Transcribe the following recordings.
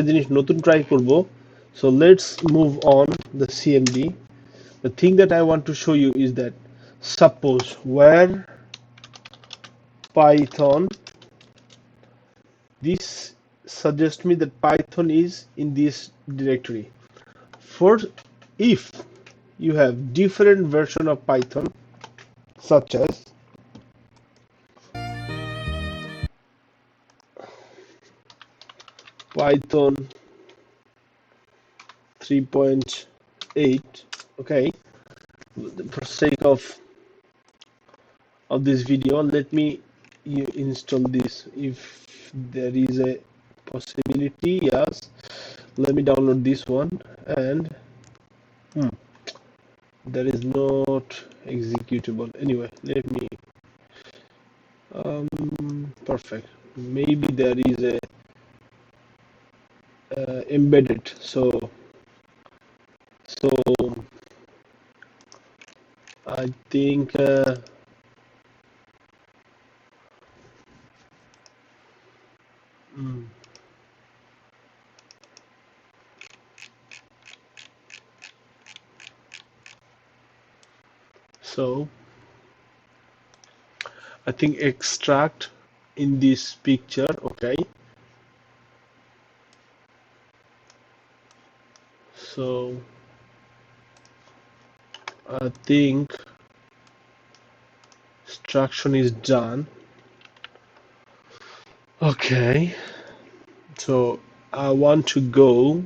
জিনিস নতুন ট্রাই করব so let's move on the CMD. The thing that I want to show you is that suppose where Python, this suggests me that Python is in this directory. For if you have different version of Python such as Python 3.8, okay, for sake of this video let me install this. If there is a possibility, yes, let me download this one, and there is not executable. Anyway, let me perfect. Maybe there is a embedded, so I think so I think extract in this picture, okay, so I think extraction is done. Okay, so I want to go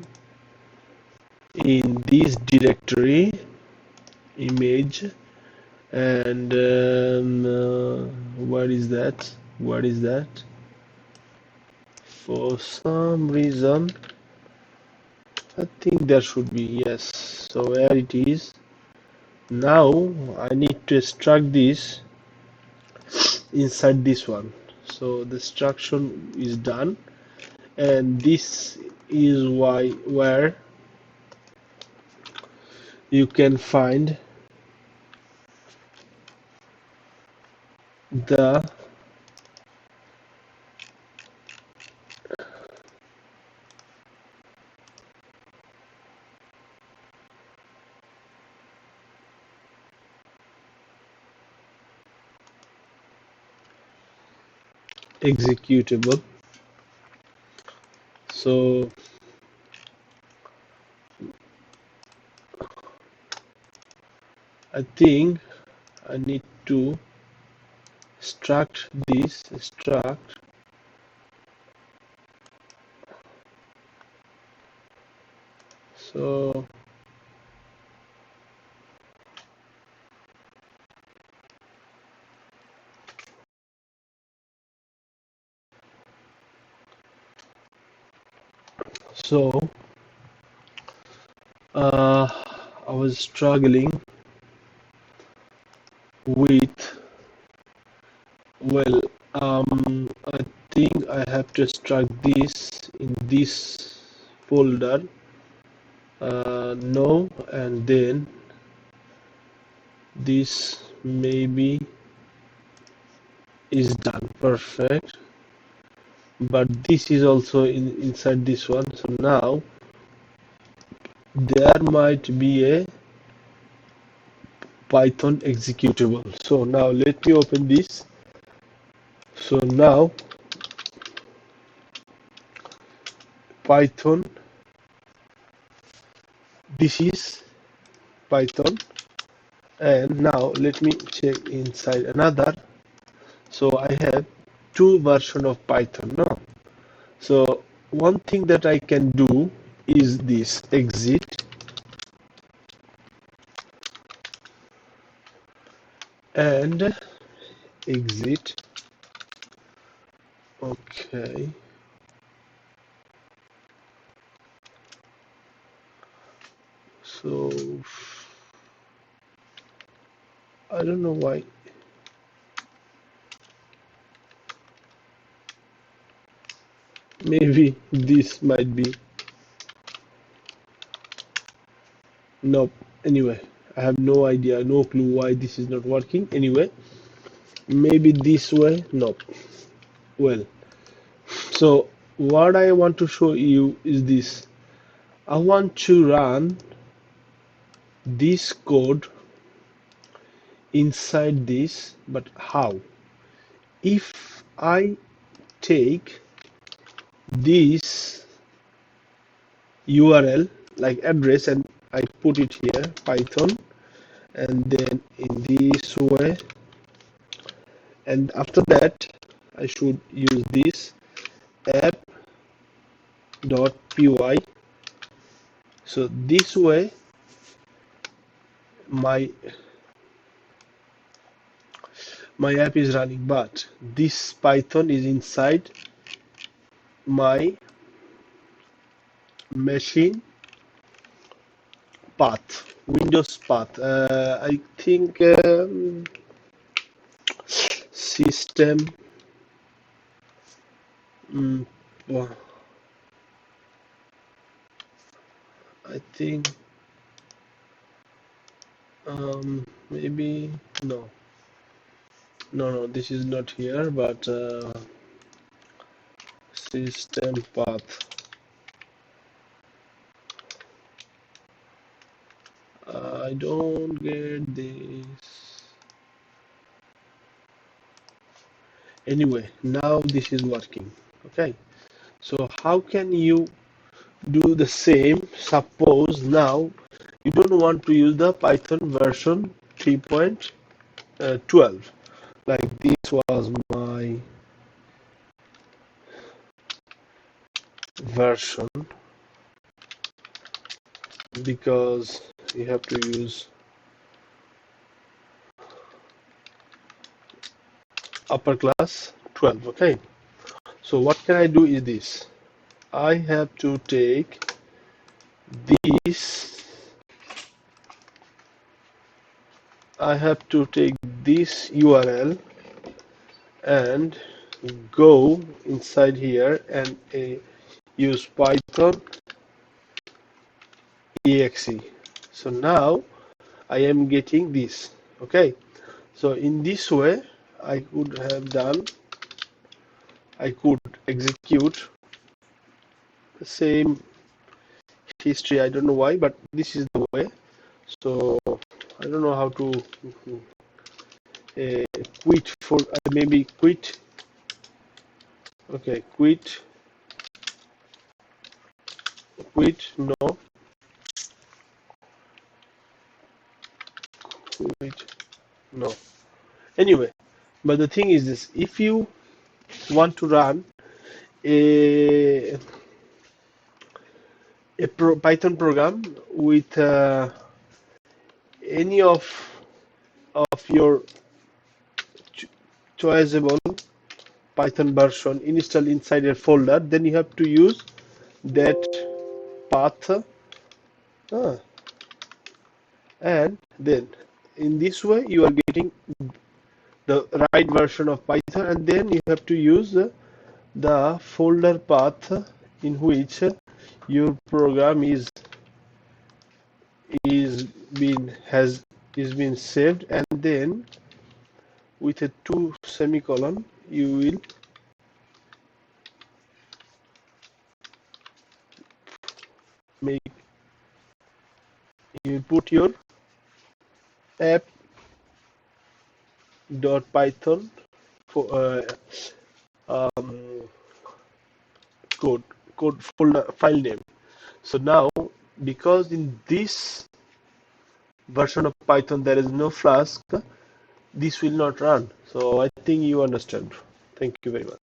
in this directory image, and what is that, for some reason I think there should be, yes, so where it is. Now I need to extract this inside this one, so the extraction is done, and this is where you can find the executable. So I think I need to extract this, so I was struggling with, well, I think I have to extract this in this folder, no, and then this maybe is done, perfect, but this is also inside this one. So now there might be a Python executable. So now let me open this. So now Python, this is Python, and now let me check inside another. So I have two versions of Python, no? So one thing that I can do is this exit, and exit, okay, so I don't know why. Maybe this might be, nope. Anyway, I have no idea, no clue why this is not working. Anyway, maybe this way, nope. Well, so what I want to show you is this. I want to run this code inside this, but how? If I take this URL like address and I put it here, Python, and then in this way, and after that I should use this app.py. So this way my app is running, but this Python is inside my machine path, Windows path. I think system. Well, I think maybe no, this is not here, but system path. I don't get this. Anyway, now this is working. Okay, so how can you do the same? Suppose now you don't want to use the Python version 3.12, like this was my version, because you have to use upper class 12. Okay, so what can I do is this. I have to take this, URL and go inside here and use Python exe. So now I am getting this. Okay, so in this way I could execute the same history. I don't know why, but this is the way. So I don't know how to quit for maybe quit. Okay, quit no, quit no. Anyway, but the thing is this: if you want to run a Python program with any of your choiceable Python version installed inside a folder, then you have to use that path, and then in this way you are getting the right version of Python, and then you have to use the folder path in which your program is been saved, and then with a 2 semicolon you will put your app.python for code folder file name. So now, because in this version of Python there is no Flask, this will not run. So I think you understand. Thank you very much.